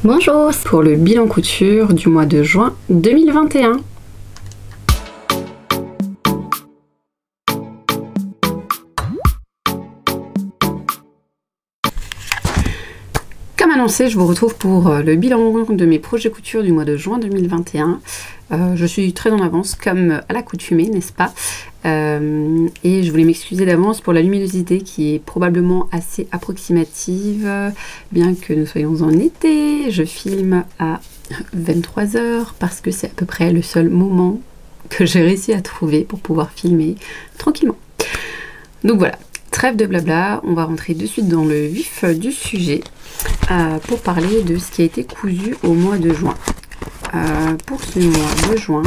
Bonjour, pour le bilan couture du mois de juin 2021. Comme annoncé, je vous retrouve pour le bilan de mes projets couture du mois de juin 2021. Je suis très en avance, comme à l'accoutumée, n'est-ce pas? Et je voulais m'excuser d'avance pour la luminosité qui est probablement assez approximative, bien que nous soyons en été. Je filme à 23 h parce que c'est à peu près le seul moment que j'ai réussi à trouver pour pouvoir filmer tranquillement. Donc voilà, trêve de blabla, on va rentrer de suite dans le vif du sujet pour parler de ce qui a été cousu au mois de juin. Pour ce mois de juin,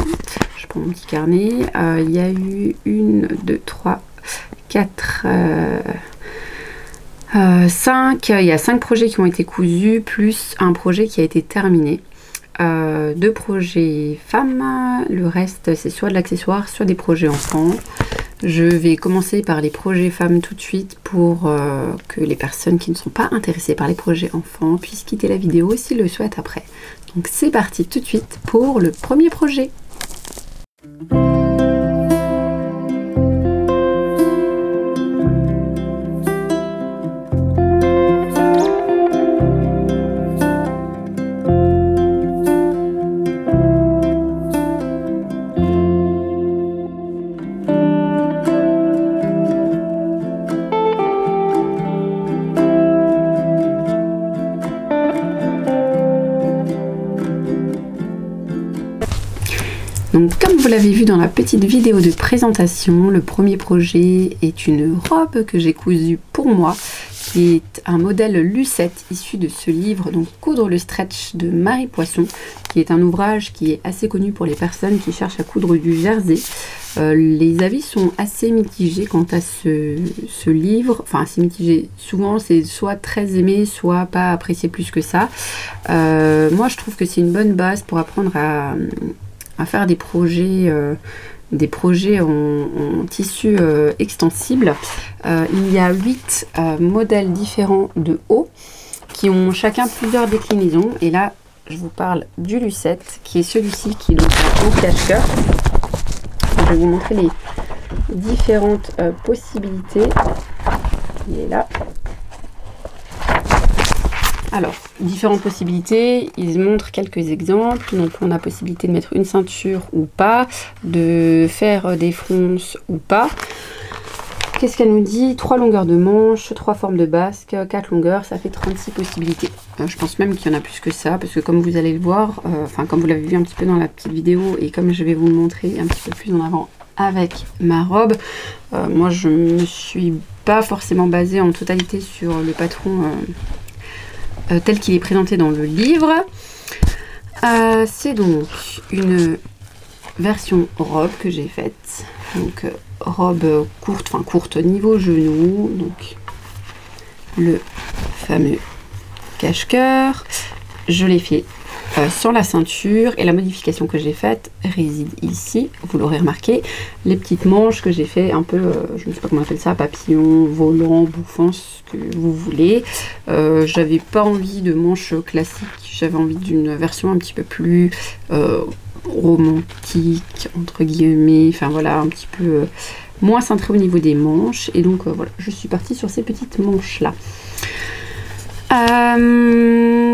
je prends mon petit carnet, il y a eu 1, 2, 3, 4, 5, il y a 5 projets qui ont été cousus, plus un projet qui a été terminé. 2 projets femmes, le reste c'est soit de l'accessoire, soit des projets enfants. Je vais commencer par les projets femmes tout de suite pour que les personnes qui ne sont pas intéressées par les projets enfants puissent quitter la vidéo s'ils le souhaitent après. Donc c'est parti tout de suite pour le premier projet. Donc comme vous l'avez vu dans la petite vidéo de présentation, le premier projet est une robe que j'ai cousue pour moi, qui est un modèle Lucette issu de ce livre, donc Coudre le stretch de Marie Poisson, qui est un ouvrage qui est assez connu pour les personnes qui cherchent à coudre du jersey. Les avis sont assez mitigés quant à ce livre, enfin assez mitigés, souvent c'est soit très aimé, soit pas apprécié plus que ça. Moi je trouve que c'est une bonne base pour apprendre à faire des projets en tissu extensible. Il y a 8 modèles différents de hauts qui ont chacun plusieurs déclinaisons. Et là, je vous parle du Lucette, qui est celui-ci qui est donc au cache-cœur. Je vais vous montrer les différentes possibilités. Il est là. Alors, différentes possibilités, ils montrent quelques exemples. Donc, on a possibilité de mettre une ceinture ou pas, de faire des fronces ou pas. Qu'est-ce qu'elle nous dit? 3 longueurs de manches, 3 formes de basque, 4 longueurs, ça fait 36 possibilités. Je pense même qu'il y en a plus que ça, parce que comme vous allez le voir, enfin comme vous l'avez vu un petit peu dans la petite vidéo, et comme je vais vous le montrer un petit peu plus en avant avec ma robe, moi je me suis pas forcément basée en totalité sur le patron tel qu'il est présenté dans le livre. C'est donc une version robe que j'ai faite, donc robe courte, enfin courte niveau genou, donc le fameux cache-cœur. Je l'ai fait sans la ceinture, et la modification que j'ai faite réside ici, vous l'aurez remarqué, les petites manches que j'ai fait un peu, je ne sais pas comment on appelle ça, papillon, volant, bouffant, ce que vous voulez. J'avais pas envie de manches classiques, j'avais envie d'une version un petit peu plus romantique, entre guillemets, enfin voilà, un petit peu moins cintrée au niveau des manches, et donc voilà, je suis partie sur ces petites manches là.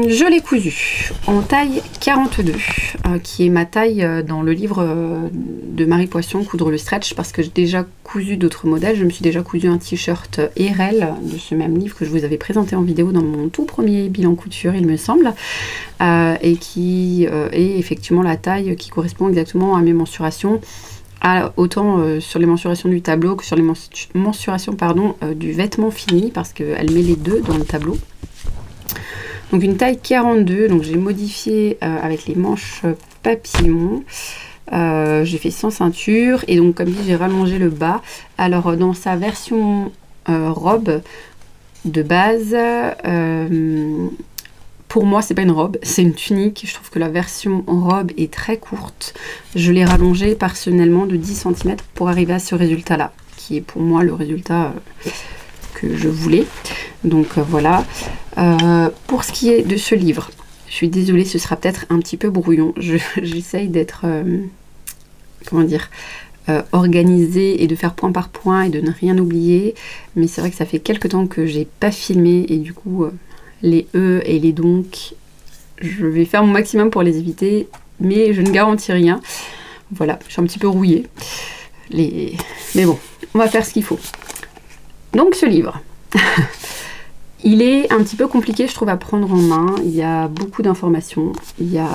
Je l'ai cousu en taille 42, qui est ma taille dans le livre de Marie Poisson, Coudre le stretch, parce que j'ai déjà cousu d'autres modèles. Je me suis déjà cousu un t-shirt RL de ce même livre que je vous avais présenté en vidéo dans mon tout premier bilan couture, il me semble, et qui est effectivement la taille qui correspond exactement à mes mensurations. Autant sur les mensurations du tableau que sur les mensurations du vêtement fini, parce qu'elle met les deux dans le tableau. Donc une taille 42, donc j'ai modifié avec les manches papillon. J'ai fait sans ceinture, et donc comme dit, j'ai rallongé le bas. Alors dans sa version robe de base, pour moi c'est pas une robe, c'est une tunique. Je trouve que la version robe est très courte. Je l'ai rallongée personnellement de 10 cm pour arriver à ce résultat là, qui est pour moi le résultat que je voulais. Donc voilà. Pour ce qui est de ce livre, Je suis désolée, ce sera peut-être un petit peu brouillon. J'essaye d'être, comment dire, organisée et de faire point par point et de ne rien oublier. Mais c'est vrai que ça fait quelques temps que j'ai pas filmé et du coup, les E et les donc, je vais faire mon maximum pour les éviter, mais je ne garantis rien. Voilà, je suis un petit peu rouillée. Mais bon, on va faire ce qu'il faut. Donc ce livre, il est un petit peu compliqué, je trouve, à prendre en main. Il y a beaucoup d'informations, il y a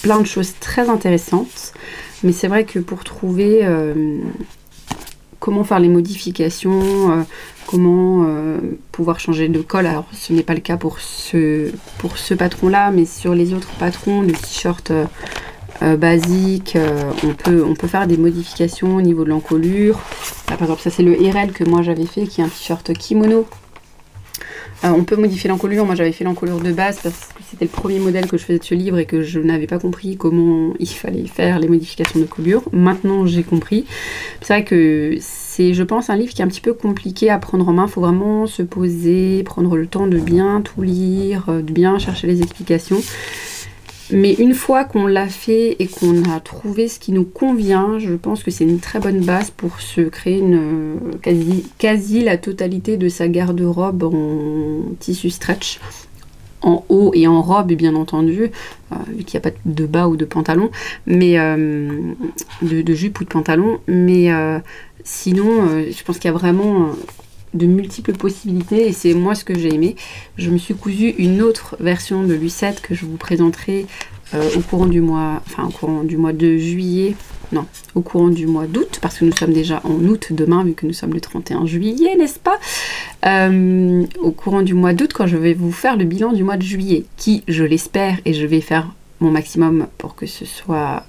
plein de choses très intéressantes. Mais c'est vrai que pour trouver comment faire les modifications, comment pouvoir changer de colle, alors ce n'est pas le cas pour ce patron-là, mais sur les autres patrons, le t-shirt basique, on peut faire des modifications au niveau de l'encolure. Par exemple, ça c'est le RL que moi j'avais fait, qui est un t-shirt kimono. On peut modifier l'encolure. Moi j'avais fait l'encolure de base parce que c'était le premier modèle que je faisais de ce livre et que je n'avais pas compris comment il fallait faire les modifications de colure. Maintenant j'ai compris. C'est vrai que c'est, je pense, un livre qui est un petit peu compliqué à prendre en main. Il faut vraiment se poser, prendre le temps de bien tout lire, de bien chercher les explications. Mais une fois qu'on l'a fait et qu'on a trouvé ce qui nous convient, je pense que c'est une très bonne base pour se créer quasi la totalité de sa garde-robe en tissu stretch, en haut et en robe bien entendu, vu qu'il n'y a pas de bas ou de pantalon, mais de jupe ou de pantalon. Mais sinon, je pense qu'il y a vraiment de multiples possibilités et c'est moi ce que j'ai aimé. Je me suis cousu une autre version de Lucette que je vous présenterai au courant du mois de juillet, non, au courant du mois d'août, parce que nous sommes déjà en août demain, vu que nous sommes le 31 juillet, n'est-ce pas? Au courant du mois d'août, quand je vais vous faire le bilan du mois de juillet, qui, je l'espère, et je vais faire mon maximum pour que ce soit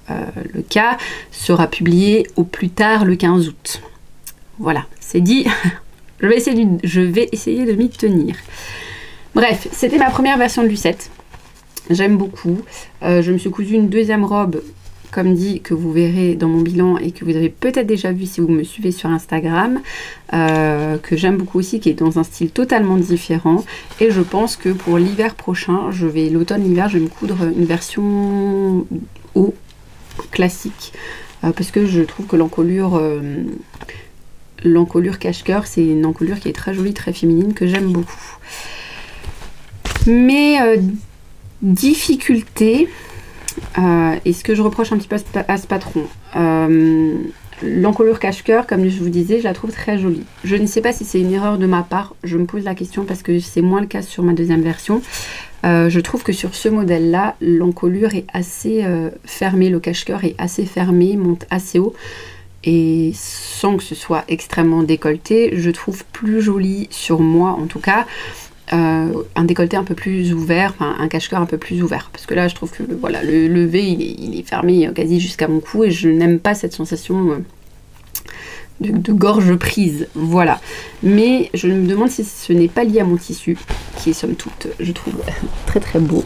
le cas, sera publié au plus tard le 15 août. Voilà, c'est dit. Je vais essayer de m'y tenir. Bref, c'était ma première version de Lucette. J'aime beaucoup. Je me suis cousu une deuxième robe, comme dit, que vous verrez dans mon bilan et que vous avez peut-être déjà vu si vous me suivez sur Instagram, que j'aime beaucoup aussi, qui est dans un style totalement différent. Et je pense que pour l'hiver prochain, l'automne-l'hiver, je vais me coudre une version haut, classique, parce que je trouve que l'encolure cache-cœur, c'est une encolure qui est très jolie, très féminine, que j'aime beaucoup. Mais difficulté, et ce que je reproche un petit peu à ce patron, l'encolure cache-cœur, comme je vous disais, je la trouve très jolie. Je ne sais pas si c'est une erreur de ma part, je me pose la question parce que c'est moins le cas sur ma deuxième version. Je trouve que sur ce modèle-là, l'encolure est assez fermée, le cache-cœur est assez fermé, monte assez haut. Et sans que ce soit extrêmement décolleté, je trouve plus joli sur moi en tout cas, un décolleté un peu plus ouvert, enfin un cache-cœur un peu plus ouvert. Parce que là je trouve que voilà, le V il est fermé quasi jusqu'à mon cou et je n'aime pas cette sensation de gorge prise. Voilà. Mais je me demande si ce n'est pas lié à mon tissu, qui est somme toute, je trouve, très très beau.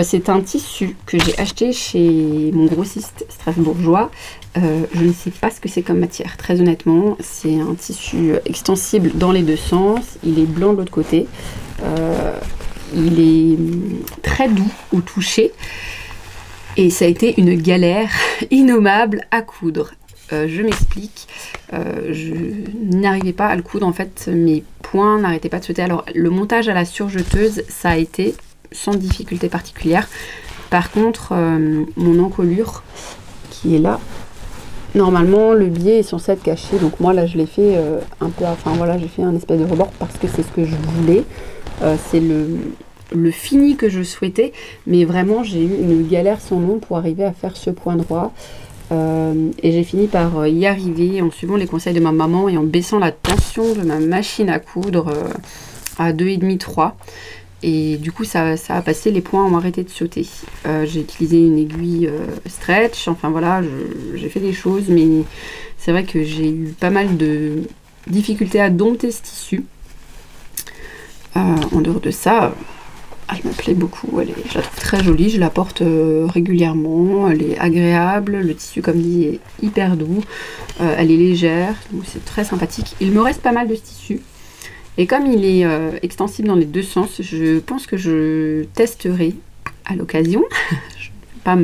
C'est un tissu que j'ai acheté chez mon grossiste strasbourgeois. Je ne sais pas ce que c'est comme matière, très honnêtement. C'est un tissu extensible dans les deux sens. Il est blanc de l'autre côté. Il est très doux au toucher. Et ça a été une galère innommable à coudre. Je m'explique. Je n'arrivais pas à le coudre. En fait, mes poings n'arrêtaient pas de sauter. Alors, le montage à la surjeteuse, ça a été sans difficulté particulière. Par contre, mon encolure qui est là, normalement le biais est censé être caché, donc moi là je l'ai fait un peu, enfin voilà, j'ai fait un espèce de rebord parce que c'est ce que je voulais. C'est le fini que je souhaitais, mais vraiment j'ai eu une galère sans nom pour arriver à faire ce point droit. Et j'ai fini par y arriver en suivant les conseils de ma maman et en baissant la tension de ma machine à coudre à 2,5-3. Et du coup ça a passé, les points ont arrêté de sauter. J'ai utilisé une aiguille stretch, enfin voilà, j'ai fait des choses, mais c'est vrai que j'ai eu pas mal de difficultés à dompter ce tissu. En dehors de ça, elle me plaît beaucoup, je la trouve très jolie, je la porte régulièrement, elle est agréable, le tissu comme dit est hyper doux, elle est légère, donc c'est très sympathique. Il me reste pas mal de ce tissu. Et comme il est extensible dans les deux sens, je pense que je testerai à l'occasion. Je ne vais pas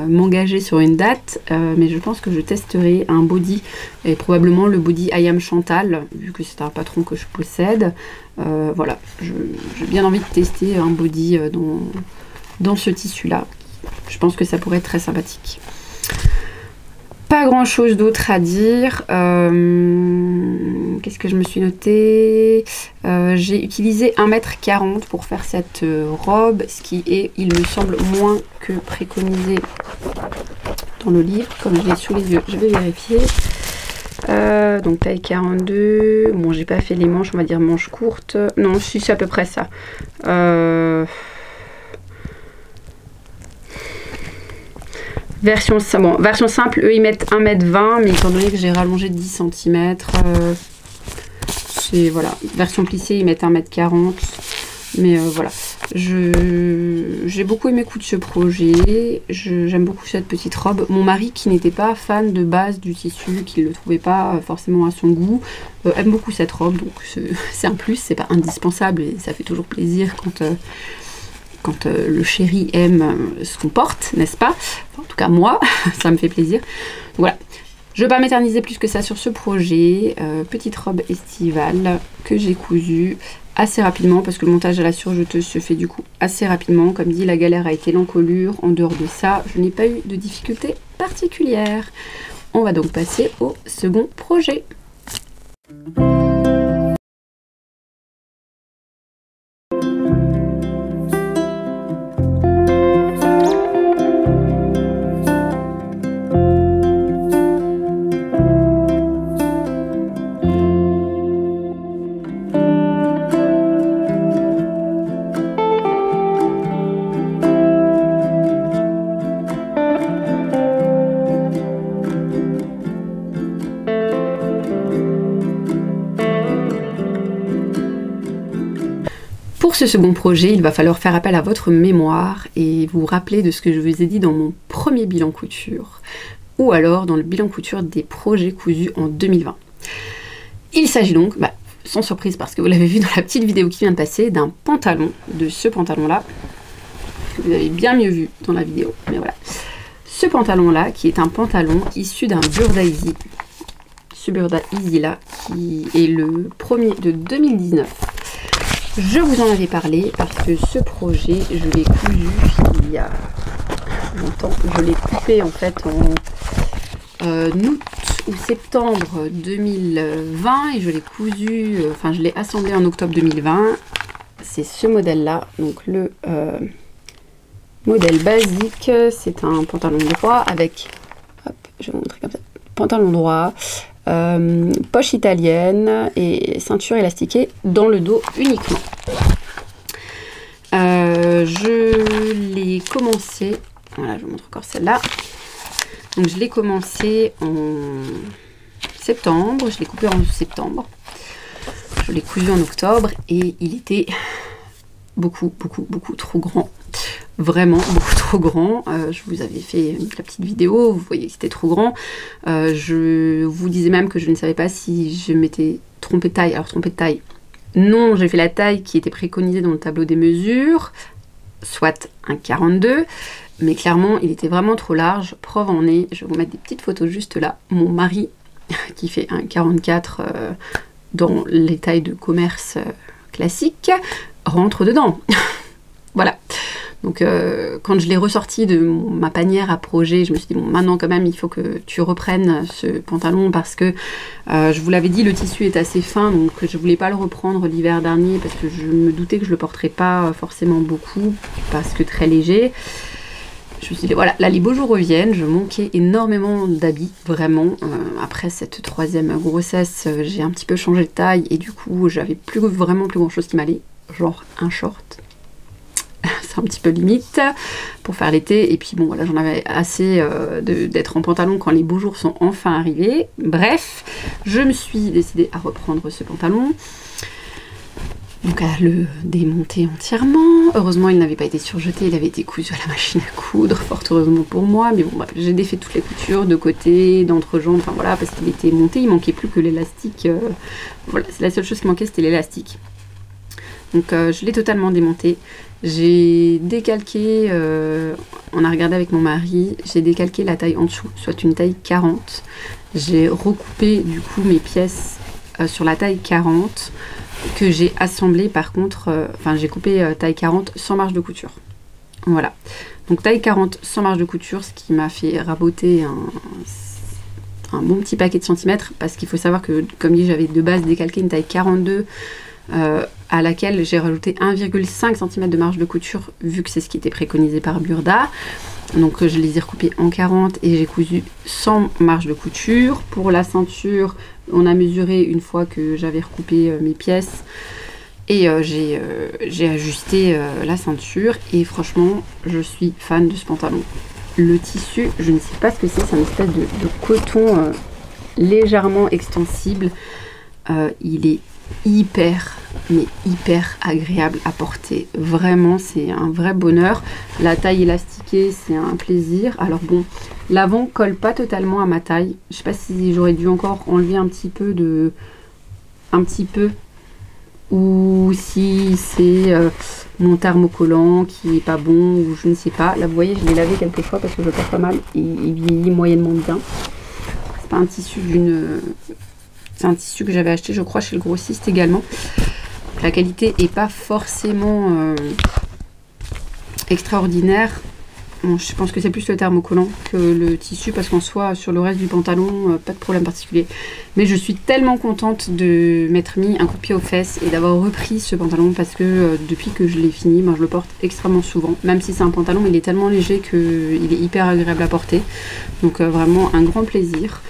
m'engager sur une date, mais je pense que je testerai un body, et probablement le body I Am Chantal, vu que c'est un patron que je possède. Voilà, j'ai bien envie de tester un body dans ce tissu-là. Je pense que ça pourrait être très sympathique. Pas grand chose d'autre à dire. Qu'est-ce que je me suis noté? J'ai utilisé 1,40 m pour faire cette robe, ce qui est, il me semble, moins que préconisé dans le livre, comme je l'ai sous les yeux. Je vais vérifier. Donc taille 42. Bon, j'ai pas fait les manches, on va dire manches courtes. Non, si, c'est à peu près ça. Version simple, eux ils mettent 1,20 m, mais étant donné que j'ai rallongé de 10 cm, c'est voilà. Version plissée, ils mettent 1,40 m, mais voilà. J'ai beaucoup aimé ce projet, j'aime beaucoup cette petite robe. Mon mari, qui n'était pas fan de base du tissu, qui ne le trouvait pas forcément à son goût, aime beaucoup cette robe, donc c'est un plus, c'est pas indispensable et ça fait toujours plaisir quand le chéri aime ce qu'on porte, n'est-ce pas? Enfin, en tout cas, moi, ça me fait plaisir. Donc, voilà. Je ne vais pas m'éterniser plus que ça sur ce projet. Petite robe estivale que j'ai cousue assez rapidement parce que le montage à la surjeteuse se fait du coup assez rapidement. Comme dit, la galère a été l'encolure. En dehors de ça, je n'ai pas eu de difficultés particulières. On va donc passer au second projet. Pour ce second projet, il va falloir faire appel à votre mémoire et vous rappeler de ce que je vous ai dit dans mon premier bilan couture, ou alors dans le bilan couture des projets cousus en 2020. Il s'agit donc, sans surprise parce que vous l'avez vu dans la petite vidéo qui vient de passer, d'un pantalon, de ce pantalon-là, que vous avez bien mieux vu dans la vidéo, mais voilà. Ce pantalon-là, qui est un pantalon issu d'un Burda Easy, ce Burda Easy là, qui est le premier de 2019. Je vous en avais parlé parce que ce projet, je l'ai cousu il y a longtemps. Je l'ai coupé en fait en août ou septembre 2020 et je l'ai cousu, enfin je l'ai assemblé en octobre 2020. C'est ce modèle-là, donc le modèle basique. C'est un pantalon droit avec, hop, je vais vous montrer comme ça, pantalon droit. Poche italienne et ceinture élastiquée dans le dos uniquement. Je l'ai commencé, voilà, je vous montre encore celle-là. Donc je l'ai commencé en septembre, je l'ai coupé en septembre, je l'ai cousu en octobre et il était beaucoup trop grand. Vraiment beaucoup trop grand. Je vous avais fait la petite vidéo, vous voyez que c'était trop grand. Je vous disais même que je ne savais pas si je m'étais trompée de taille. Alors trompée de taille, non, j'ai fait la taille qui était préconisée dans le tableau des mesures, soit un 42, mais clairement il était vraiment trop large. Preuve en est, je vais vous mettre des petites photos juste là. Mon mari, qui fait un 44 dans les tailles de commerce classiques, rentre dedans. Voilà. Donc quand je l'ai ressorti de ma panière à projet, je me suis dit bon, maintenant quand même il faut que tu reprennes ce pantalon parce que je vous l'avais dit, le tissu est assez fin, donc je voulais pas le reprendre l'hiver dernier parce que je me doutais que je le porterais pas forcément beaucoup parce que très léger. Je me suis dit voilà, là les beaux jours reviennent, je manquais énormément d'habits, vraiment. Après cette troisième grossesse, j'ai un petit peu changé de taille et du coup j'avais vraiment plus grand chose qui m'allait, genre un short. C'est un petit peu limite pour faire l'été et puis bon voilà, j'en avais assez d'être en pantalon quand les beaux jours sont enfin arrivés. Bref, je me suis décidée à reprendre ce pantalon. donc à le démonter entièrement. Heureusement, il n'avait pas été surjeté, il avait été cousu à la machine à coudre, fort heureusement pour moi. Mais bon, bref, j'ai défait toutes les coutures de côté, d'entrejambe, enfin voilà, parce qu'il était monté, il manquait plus que l'élastique. Voilà, c'est la seule chose qui manquait, c'était l'élastique. Donc je l'ai totalement démonté. J'ai décalqué, on a regardé avec mon mari, j'ai décalqué la taille en dessous, soit une taille 40. J'ai recoupé du coup mes pièces sur la taille 40 que j'ai assemblé par contre, enfin j'ai coupé taille 40 sans marge de couture. Voilà, donc taille 40 sans marge de couture, ce qui m'a fait raboter un bon petit paquet de centimètres, parce qu'il faut savoir que comme dit j'avais de base décalqué une taille 42 à laquelle j'ai rajouté 1,5 cm de marge de couture vu que c'est ce qui était préconisé par Burda. Donc je les ai recoupés en 40 et j'ai cousu sans marge de couture. Pour la ceinture, on a mesuré une fois que j'avais recoupé mes pièces et j'ai ajusté la ceinture et franchement je suis fan de ce pantalon. Le tissu, je ne sais pas ce que c'est une espèce de coton légèrement extensible. Il est hyper agréable à porter, vraiment c'est un vrai bonheur. La taille élastiquée, c'est un plaisir. Alors bon, l'avant colle pas totalement à ma taille, je sais pas si j'aurais dû encore enlever un petit peu ou si c'est mon thermocollant qui est pas bon ou je ne sais pas. Là vous voyez, je l'ai lavé quelques fois parce que je le porte pas mal et il vieillit moyennement bien. C'est pas un tissu c'est un tissu que j'avais acheté, je crois, chez le grossiste également. La qualité n'est pas forcément extraordinaire. Bon, je pense que c'est plus le thermocollant que le tissu, parce qu'en soi, sur le reste du pantalon, pas de problème particulier. Mais je suis tellement contente de m'être mis un coup de pied aux fesses et d'avoir repris ce pantalon, parce que depuis que je l'ai fini, je le porte extrêmement souvent. Même si c'est un pantalon, il est tellement léger qu'il est hyper agréable à porter. Donc vraiment un grand plaisir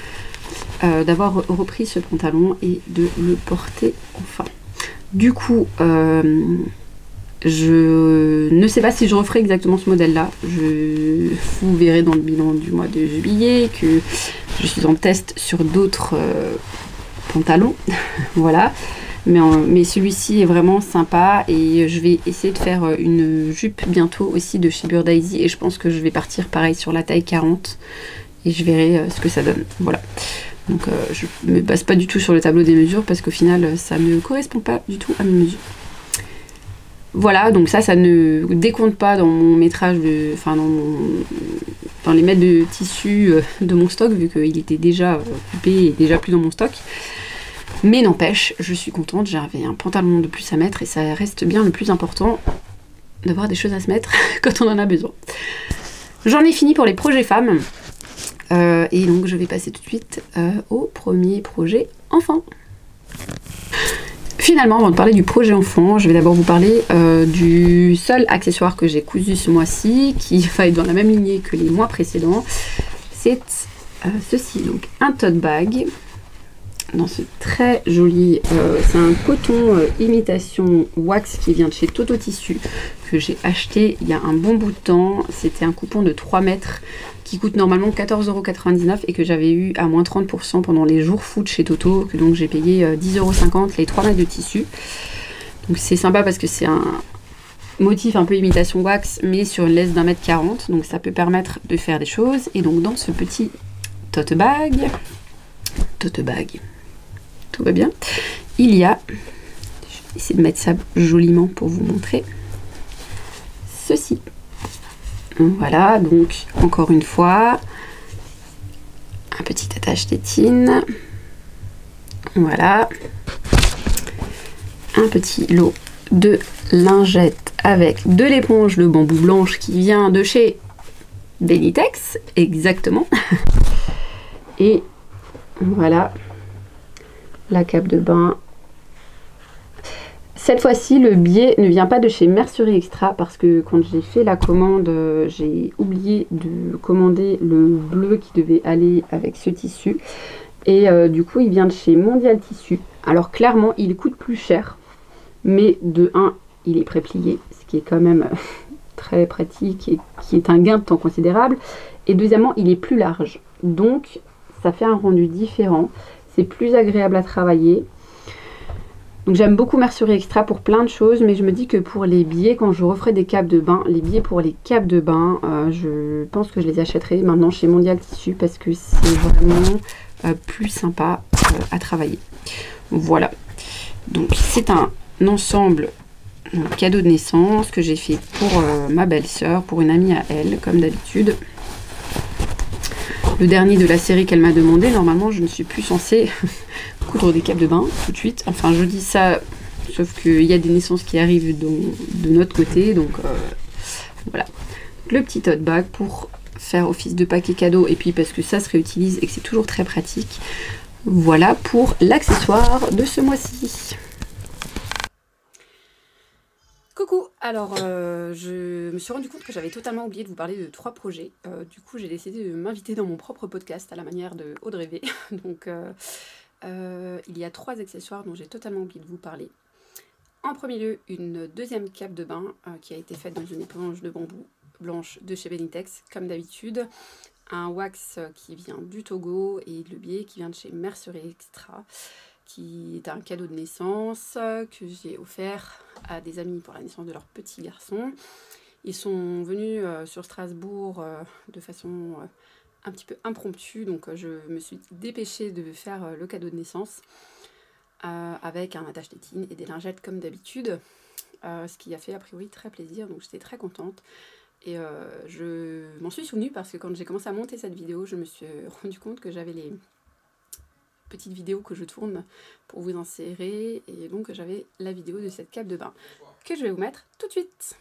d'avoir repris ce pantalon et de le porter enfin. Du coup, je ne sais pas si je referai exactement ce modèle là. Vous verrez dans le bilan du mois de juillet que je suis en test sur d'autres pantalons. Voilà, mais celui-ci est vraiment sympa et je vais essayer de faire une jupe bientôt aussi de chez Burda Easy et je pense que je vais partir pareil sur la taille 40 et je verrai ce que ça donne. Voilà. Donc je ne me base pas du tout sur le tableau des mesures parce qu'au final ça ne correspond pas du tout à mes mesures. Voilà, donc ça ne décompte pas dans mon métrage, dans les mètres de tissu de mon stock vu qu'il était déjà coupé et déjà plus dans mon stock. Mais n'empêche, je suis contente, j'avais un pantalon de plus à mettre et ça reste bien le plus important d'avoir des choses à se mettre quand on en a besoin. J'en ai fini pour les projets femmes. Et donc je vais passer tout de suite au premier projet enfant. Finalement, avant de parler du projet enfant, je vais d'abord vous parler du seul accessoire que j'ai cousu ce mois-ci, qui va être dans la même lignée que les mois précédents. C'est ceci, donc un tote bag, dans ce très joli, c'est un coton imitation wax qui vient de chez Toto Tissu, que j'ai acheté il y a un bon bout de temps. C'était un coupon de 3 mètres qui coûte normalement 14,99 € et que j'avais eu à moins 30% pendant les jours foot chez Toto, que donc j'ai payé 10,50 € les 3 mètres de tissu. Donc c'est sympa parce que c'est un motif un peu imitation wax, mais sur une laisse d'1,40 m, donc ça peut permettre de faire des choses. Et donc dans ce petit tote bag, tout va bien, il y a, je vais essayer de mettre ça joliment pour vous montrer, ceci. Voilà, donc encore une fois, un petit attache tétine, voilà, un petit lot de lingettes avec de l'éponge de bambou blanche qui vient de chez Benitex, exactement, et voilà, la cape de bain. Cette fois-ci, le biais ne vient pas de chez Mercerie Extra parce que quand j'ai fait la commande, j'ai oublié de commander le bleu qui devait aller avec ce tissu. Et du coup, il vient de chez Mondial Tissu. Alors clairement, il coûte plus cher, mais de 1, il est pré-plié, ce qui est quand même très pratique et qui est un gain de temps considérable. Et deuxièmement, il est plus large. Donc, ça fait un rendu différent. C'est plus agréable à travailler. Donc j'aime beaucoup Mercerie Extra pour plein de choses, mais je me dis que pour les billets, quand je referai des capes de bain, les billets pour les capes de bain, je pense que je les achèterai maintenant chez Mondial Tissu parce que c'est vraiment plus sympa à travailler. Voilà. Donc c'est un ensemble cadeau de naissance que j'ai fait pour ma belle-sœur, pour une amie à elle, comme d'habitude. Le dernier de la série qu'elle m'a demandé. Normalement, je ne suis plus censée coudre des capes de bain tout de suite. Enfin, je dis ça, sauf qu'il y a des naissances qui arrivent de notre côté. Donc, voilà. Le petit tote bag pour faire office de paquet cadeau. Et puis, parce que ça se réutilise et que c'est toujours très pratique. Voilà pour l'accessoire de ce mois-ci. Coucou, alors je me suis rendu compte que j'avais totalement oublié de vous parler de 3 projets. Du coup, j'ai décidé de m'inviter dans mon propre podcast à la manière de Audrey V. Donc, il y a 3 accessoires dont j'ai totalement oublié de vous parler. En premier lieu, une deuxième cape de bain qui a été faite dans une éponge de bambou blanche de chez Benitex, comme d'habitude. Un wax qui vient du Togo et le billet qui vient de chez Mercerie Extra, qui est un cadeau de naissance que j'ai offert à des amis pour la naissance de leur petit garçon. Ils sont venus sur Strasbourg de façon un petit peu impromptue, donc je me suis dépêchée de faire le cadeau de naissance avec un attache-tétine et des lingettes comme d'habitude, ce qui a fait a priori très plaisir, donc j'étais très contente. Et je m'en suis souvenue parce que quand j'ai commencé à monter cette vidéo, je me suis rendu compte que j'avais les petite vidéo que je tourne pour vous insérer, et donc j'avais la vidéo de cette cape de bain que je vais vous mettre tout de suite.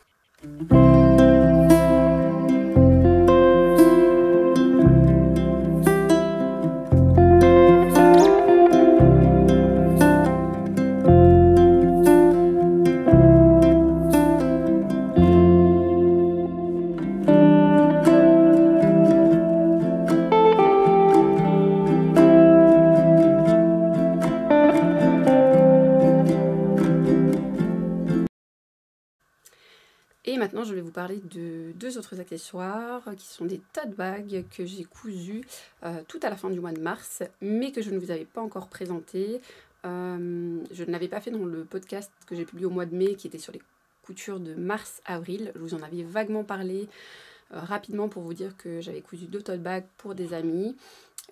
Et maintenant, je vais vous parler de 2 autres accessoires qui sont des tote bags que j'ai cousus tout à la fin du mois de mars, mais que je ne vous avais pas encore présenté. Je ne l'avais pas fait dans le podcast que j'ai publié au mois de mai, qui était sur les coutures de mars-avril. Je vous en avais vaguement parlé rapidement pour vous dire que j'avais cousu 2 tote bags pour des amis.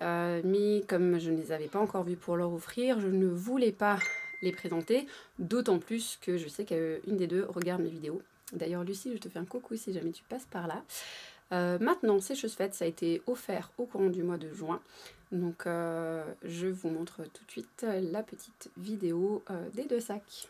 Mais comme je ne les avais pas encore vus pour leur offrir, je ne voulais pas les présenter, d'autant plus que je sais qu'une des 2 regarde mes vidéos. D'ailleurs, Lucie, je te fais un coucou si jamais tu passes par là. Maintenant, c'est chose faite, ça a été offert au courant du mois de juin. Donc, je vous montre tout de suite la petite vidéo des 2 sacs.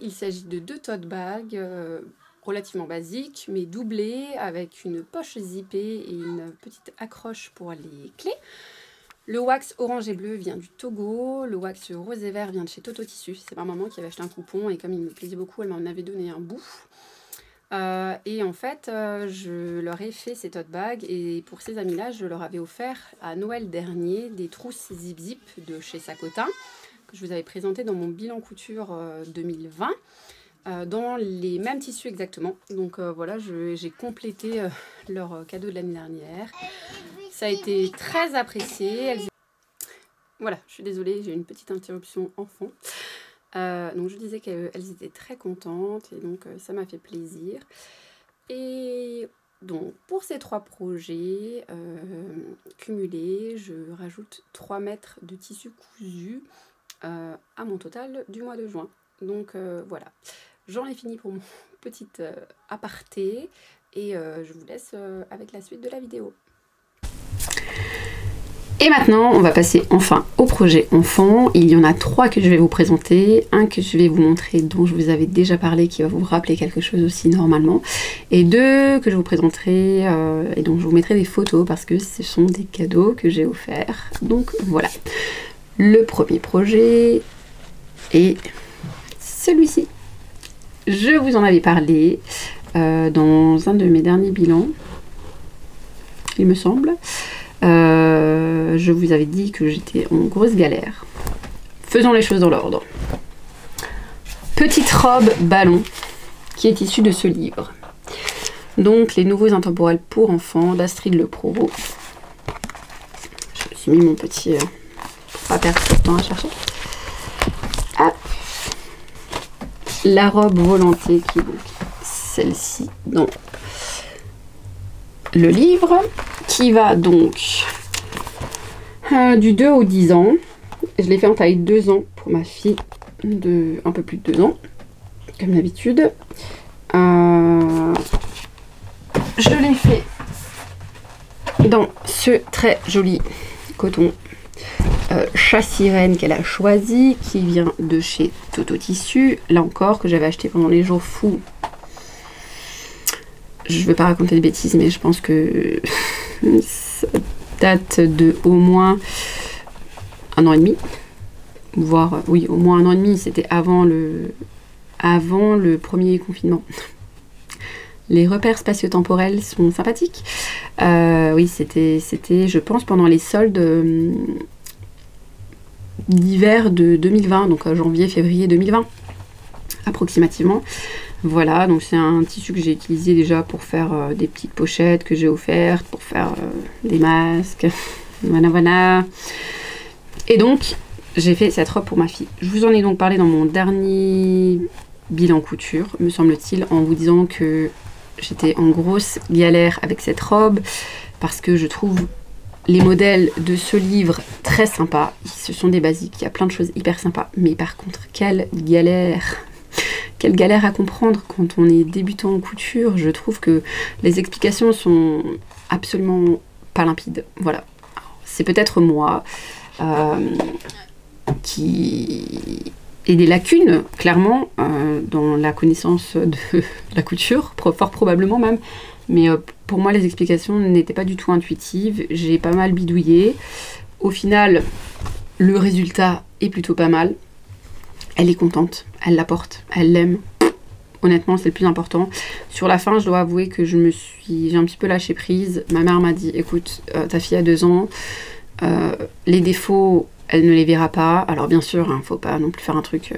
Il s'agit de 2 tote bags relativement basiques, mais doublés avec une poche zippée et une petite accroche pour les clés. Le wax orange et bleu vient du Togo, le wax rose et vert vient de chez Toto Tissu. C'est ma maman qui avait acheté un coupon et comme il me plaisait beaucoup, elle m'en avait donné un bout. Et en fait, je leur ai fait ces tote bags et pour ces amis-là, je leur avais offert à Noël dernier des trousses Zip Zip de chez Sacotin que je vous avais présenté dans mon bilan couture 2020. dans les mêmes tissus exactement. Donc voilà, j'ai complété leur cadeau de l'année dernière. Ça a été très apprécié. Voilà, je suis désolée, j'ai eu une petite interruption enfant. Donc je disais qu'elles étaient très contentes et donc ça m'a fait plaisir. Et donc pour ces 3 projets cumulés, je rajoute 3 mètres de tissu cousu à mon total du mois de juin. Donc voilà, j'en ai fini pour mon petit aparté et je vous laisse avec la suite de la vidéo. Et maintenant, on va passer enfin au projet enfant. Il y en a 3 que je vais vous présenter. Un que je vais vous montrer, dont je vous avais déjà parlé, qui va vous rappeler quelque chose aussi normalement. Et 2 que je vous présenterai et dont je vous mettrai des photos parce que ce sont des cadeaux que j'ai offerts. Donc voilà. Le premier projet est celui-ci. Je vous en avais parlé dans un de mes derniers bilans, il me semble. Je vous avais dit que j'étais en grosse galère. Faisons les choses dans l'ordre. Petite robe ballon qui est issue de ce livre. Donc les nouveaux intemporels pour enfants d'Astrid Le Provost. Je me suis mis mon petit... pour pas perdre trop de temps à chercher. Hop. La robe volantée qui est donc celle-ci dans le livre, qui va donc du 2 au 10 ans. Je l'ai fait en taille 2 ans pour ma fille de un peu plus de 2 ans, comme d'habitude. Je l'ai fait dans ce très joli coton chat sirène qu'elle a choisi, qui vient de chez Toto Tissu, là encore, que j'avais acheté pendant les jours fous. Je ne vais pas raconter de bêtises, mais je pense que ça date de au moins 1 an et demi, voire oui, au moins 1 an et demi. C'était avant le premier confinement. Les repères spatio-temporels sont sympathiques. Oui, c'était, je pense, pendant les soldes d'hiver de 2020, donc janvier-février 2020, approximativement. Voilà, donc c'est un tissu que j'ai utilisé déjà pour faire des petites pochettes que j'ai offertes, pour faire des masques, voilà. Et donc, j'ai fait cette robe pour ma fille. Je vous en ai donc parlé dans mon dernier bilan couture, me semble-t-il, en vous disant que j'étais en grosse galère avec cette robe, parce que je trouve les modèles de ce livre très sympas. Ce sont des basiques, il y a plein de choses hyper sympas, mais par contre, quelle galère à comprendre quand on est débutant en couture. Je trouve que les explications sont absolument pas limpides. Voilà, c'est peut-être moi qui ai des lacunes, clairement, dans la connaissance de la couture, fort probablement même. Mais pour moi, les explications n'étaient pas du tout intuitives. J'ai pas mal bidouillé. Au final, le résultat est plutôt pas mal. Elle est contente, elle la porte, elle l'aime. Honnêtement, c'est le plus important. Sur la fin, je dois avouer que j'ai un petit peu lâché prise. Ma mère m'a dit, écoute, ta fille a 2 ans, les défauts, elle ne les verra pas. Alors bien sûr, hein, faut pas non plus faire un truc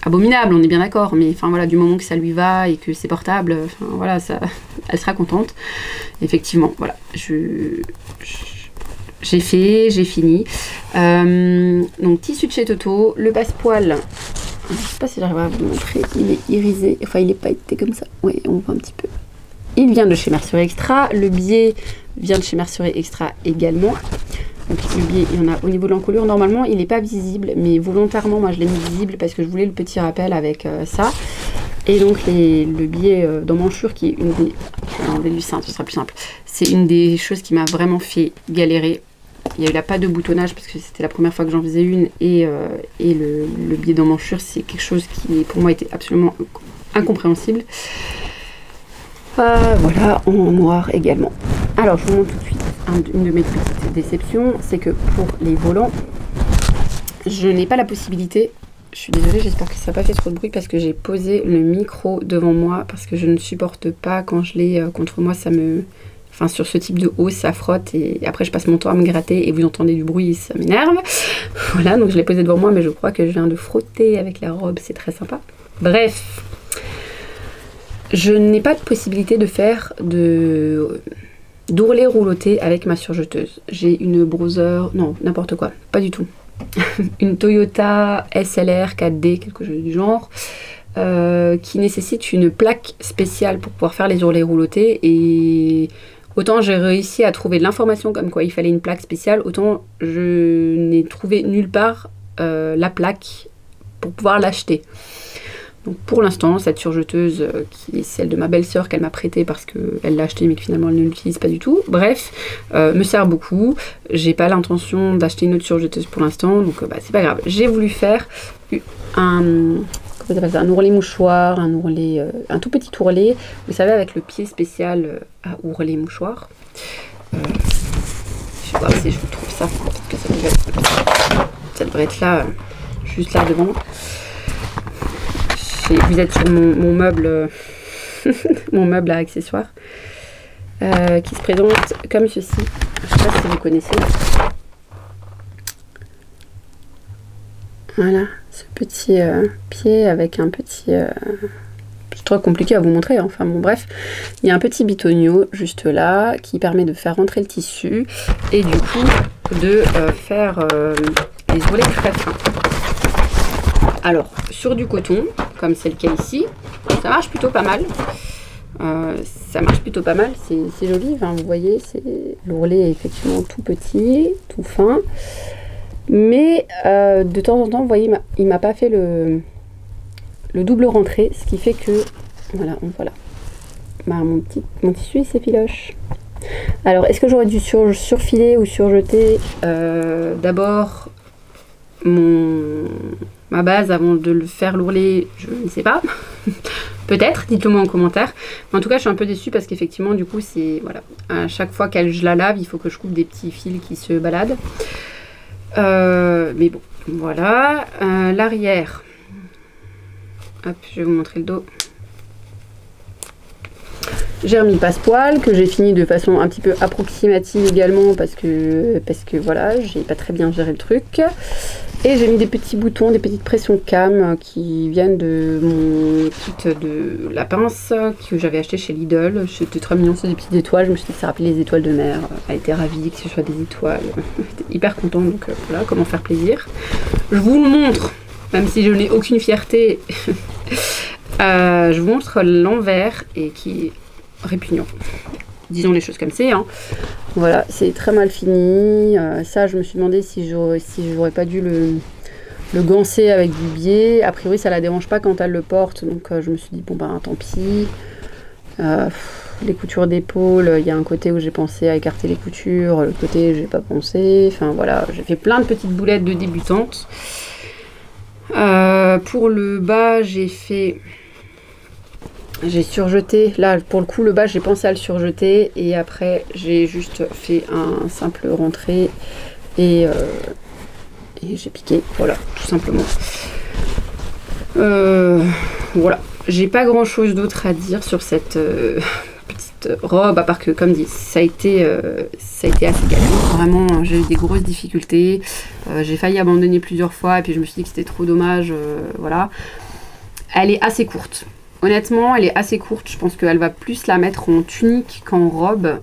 abominable, on est bien d'accord. Mais enfin voilà, du moment que ça lui va et que c'est portable, enfin voilà, elle sera contente. Effectivement, voilà, j'ai fini. Donc tissu de chez Toto, le passe-poil. Je sais pas si j'arrive à vous montrer, il est irisé, enfin il est pailleté comme ça, oui on voit un petit peu. Il vient de chez Mercerie Extra, le biais vient de chez Mercerie Extra également. Donc le biais, il y en a au niveau de l'encolure, normalement il n'est pas visible, mais volontairement moi je l'ai mis visible parce que je voulais le petit rappel avec ça. Et donc le biais d'emmanchure qui est une des... Je vais enlever du sein, ce sera plus simple. C'est une des choses qui m'a vraiment fait galérer. Il n'y a eu pas de boutonnage parce que c'était la première fois que j'en faisais une et le biais d'emmanchure c'est quelque chose qui pour moi était absolument incompréhensible. Voilà, en noir également. Alors je vous montre tout de suite une de mes petites déceptions, c'est que pour les volants, je n'ai pas la possibilité, je suis désolée, j'espère que ça n'a pas fait trop de bruit parce que j'ai posé le micro devant moi parce que je ne supporte pas quand je l'ai contre moi, ça me... Enfin, sur ce type de hausse, ça frotte et après je passe mon temps à me gratter et vous entendez du bruit et ça m'énerve. Voilà, donc je l'ai posé devant moi, mais je crois que je viens de frotter avec la robe, c'est très sympa. Bref, Je n'ai pas de possibilité de faire d'ourlet rouloté avec ma surjeteuse. J'ai une Browser, non, n'importe quoi, pas du tout. Une Toyota SLR 4D, quelque chose du genre, qui nécessite une plaque spéciale pour pouvoir faire les ourlets roulotés. Et autant j'ai réussi à trouver de l'information comme quoi il fallait une plaque spéciale, autant je n'ai trouvé nulle part la plaque pour pouvoir l'acheter. Donc pour l'instant, cette surjeteuse, qui est celle de ma belle-sœur qu'elle m'a prêtée parce qu'elle l'a achetée mais que finalement elle ne l'utilise pas du tout, bref, me sert beaucoup. J'ai pas l'intention d'acheter une autre surjeteuse pour l'instant, donc c'est pas grave. J'ai voulu faire un ourlet mouchoir, un tout petit ourlet, vous savez, avec le pied spécial à ourlet mouchoir. Je vais voir si je trouve ça, parce que ça devrait être là, juste là devant. Vous êtes sur mon meuble, mon meuble à accessoires, qui se présente comme ceci. Je ne sais pas si vous connaissez. Voilà, ce petit pied avec un petit... c'est trop compliqué à vous montrer, hein. Enfin bon, bref. Il y a un petit bitonio juste là qui permet de faire rentrer le tissu et du coup de faire les ourlets très fins. Alors, sur du coton, comme c'est le cas ici, ça marche plutôt pas mal. C'est joli, enfin, vous voyez, l'ourlet est effectivement tout petit, tout fin. Mais de temps en temps, vous voyez, il m'a pas fait le double rentrée, ce qui fait que, voilà. Mon tissu il s'effiloche. Alors, est-ce que j'aurais dû surfiler ou surjeter d'abord ma base avant de le faire l'ourlet? Je ne sais pas. Peut-être, dites-le moi en commentaire. Mais en tout cas, je suis un peu déçue parce qu'effectivement, du coup, c'est... Voilà. À chaque fois que je la lave, il faut que je coupe des petits fils qui se baladent. Mais bon, voilà. L'arrière. Hop, je vais vous montrer le dos. J'ai remis le passepoil que j'ai fini de façon un petit peu approximative également parce que voilà, j'ai pas très bien géré le truc. Et j'ai mis des petits boutons, des petites pressions cam qui viennent de mon kit de la pince que j'avais acheté chez Lidl. C'était très mignon, c'est des petites étoiles. Je me suis dit que ça rappelait les étoiles de mer. Elle était ravie que ce soit des étoiles. J'étais hyper contente, donc voilà, comment faire plaisir. Je vous le montre, même si je n'ai aucune fierté. Je vous montre l'envers et qui est répugnant. Disons les choses comme c'est, hein. Voilà, c'est très mal fini. Ça, je me suis demandé si j'aurais pas dû le gancer avec du biais. A priori, ça la dérange pas quand elle le porte, donc je me suis dit bon ben tant pis. Les coutures d'épaule, il y a un côté où j'ai pensé à écarter les coutures, le côté j'ai pas pensé. Enfin voilà, j'ai fait plein de petites boulettes de débutante. Pour le bas, j'ai surjeté, là pour le coup le bas j'ai pensé à le surjeter et après j'ai juste fait un simple rentrée et j'ai piqué, voilà, tout simplement. Voilà, j'ai pas grand chose d'autre à dire sur cette petite robe, à part que comme dit, ça a été assez galère. Vraiment, j'ai eu des grosses difficultés, j'ai failli abandonner plusieurs fois et puis je me suis dit que c'était trop dommage, voilà. Elle est assez courte. Honnêtement, elle est assez courte. Je pense qu'elle va plus la mettre en tunique qu'en robe.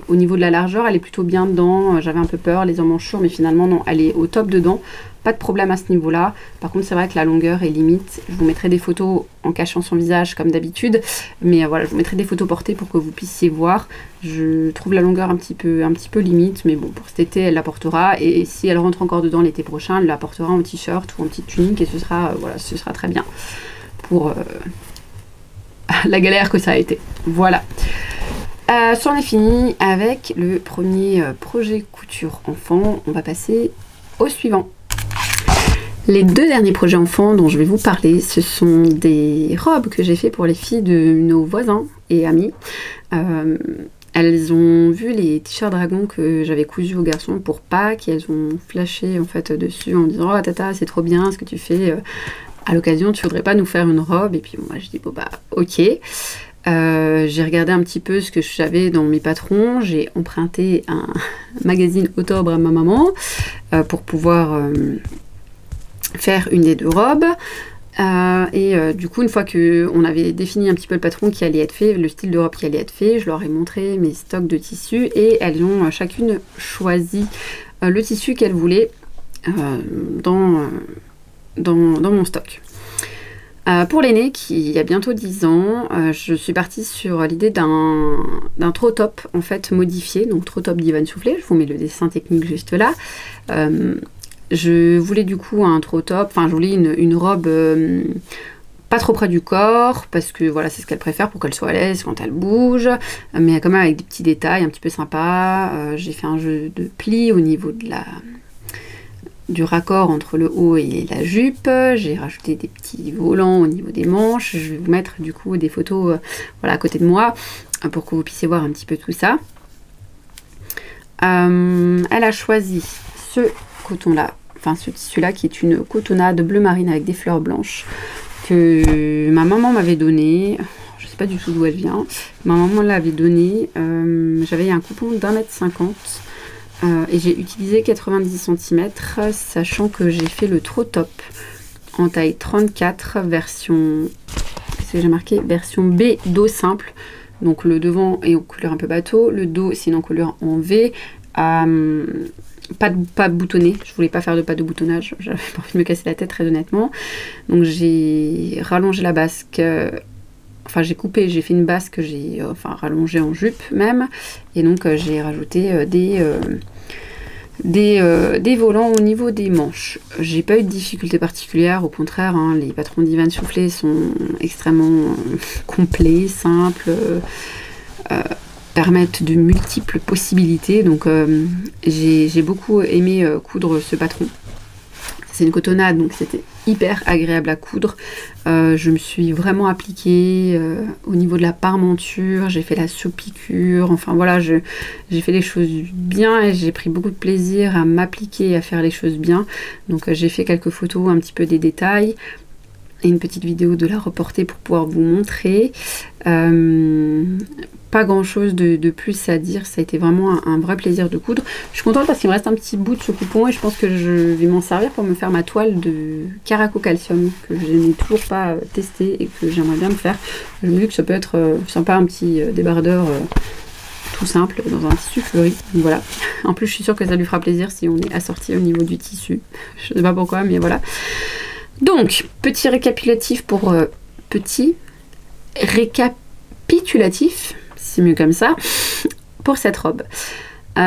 Au niveau de la largeur, elle est plutôt bien dedans. J'avais un peu peur, les emmanchures, mais finalement, non, elle est au top dedans. Pas de problème à ce niveau-là. Par contre, c'est vrai que la longueur est limite. Je vous mettrai des photos en cachant son visage, comme d'habitude. Mais voilà, je vous mettrai des photos portées pour que vous puissiez voir. Je trouve la longueur un petit peu limite. Mais bon, pour cet été, elle la portera. Et si elle rentre encore dedans l'été prochain, elle la portera en t-shirt ou en petite tunique. Et ce sera, voilà, ce sera très bien. Pour la galère que ça a été. Voilà. C'en est fini avec le premier projet couture enfant. On va passer au suivant. Les deux derniers projets enfants dont je vais vous parler, ce sont des robes que j'ai fait pour les filles de nos voisins et amis. Elles ont vu les t-shirts dragons que j'avais cousus aux garçons pour Pâques et elles ont flashé en fait dessus en me disant « Oh tata, c'est trop bien ce que tu fais. À l'occasion, tu voudrais pas nous faire une robe ?» Et puis moi je dis bon bah ok. J'ai regardé un petit peu ce que j'avais dans mes patrons. J'ai emprunté un magazine Octobre à ma maman pour pouvoir faire une des deux robes. Du coup, une fois qu'on avait défini un petit peu le patron qui allait être fait, le style de robe qui allait être fait, je leur ai montré mes stocks de tissus et elles ont chacune choisi le tissu qu'elles voulaient dans mon stock. Pour l'aîné qui a bientôt 10 ans, je suis partie sur l'idée d'un trop top en fait modifié, donc trop top d'Ivan Soufflé. Je vous mets le dessin technique juste là. Je voulais du coup un trop top, enfin je voulais une robe pas trop près du corps, parce que voilà, c'est ce qu'elle préfère pour qu'elle soit à l'aise quand elle bouge, mais quand même avec des petits détails un petit peu sympas. J'ai fait un jeu de plis au niveau du raccord entre le haut et la jupe. J'ai rajouté des petits volants au niveau des manches. Je vais vous mettre du coup des photos voilà, à côté de moi pour que vous puissiez voir un petit peu tout ça. Elle a choisi ce coton-là, enfin ce tissu-là qui est une cotonnade bleu marine avec des fleurs blanches que ma maman m'avait donné. Je sais pas du tout d'où elle vient. Ma maman l'avait donné. J'avais un coupon d'1,50 m. Et j'ai utilisé 90 cm, sachant que j'ai fait le trop top en taille 34, version, qu'est-ce que j'ai marqué, version B, dos simple. Donc le devant est en couleur un peu bateau, le dos c'est une encolure en V, pas boutonné, je voulais pas faire de pas de boutonnage, j'avais pas envie de me casser la tête très honnêtement. Donc j'ai rallongé la basque. Enfin, j'ai coupé, j'ai fait une basque que j'ai rallongée en jupe même. Et donc, j'ai rajouté des volants au niveau des manches. J'ai pas eu de difficulté particulière, au contraire, hein, les patrons d'Ivan Soufflé sont extrêmement complets, simples, permettent de multiples possibilités. Donc, j'ai beaucoup aimé coudre ce patron. C'est une cotonnade, donc c'était hyper agréable à coudre. Je me suis vraiment appliquée au niveau de la parmenture, j'ai fait la sous-piqûre, enfin voilà, j'ai fait les choses bien et j'ai pris beaucoup de plaisir à m'appliquer et à faire les choses bien. Donc j'ai fait quelques photos, un petit peu des détails et une petite vidéo de la reporter pour pouvoir vous montrer. Pas grand chose de plus à dire, ça a été vraiment un vrai plaisir de coudre. Je suis contente parce qu'il me reste un petit bout de ce coupon et je pense que je vais m'en servir pour me faire ma toile de Caraco Calcium que je n'ai toujours pas testé et que j'aimerais bien me faire. Je me dis que ça peut être sympa, un petit débardeur tout simple dans un tissu fleuri. Donc voilà. En plus je suis sûre que ça lui fera plaisir si on est assorti au niveau du tissu. Je sais pas pourquoi mais voilà. Donc petit récapitulatif pour récapitulatif. C'est mieux comme ça, pour cette robe.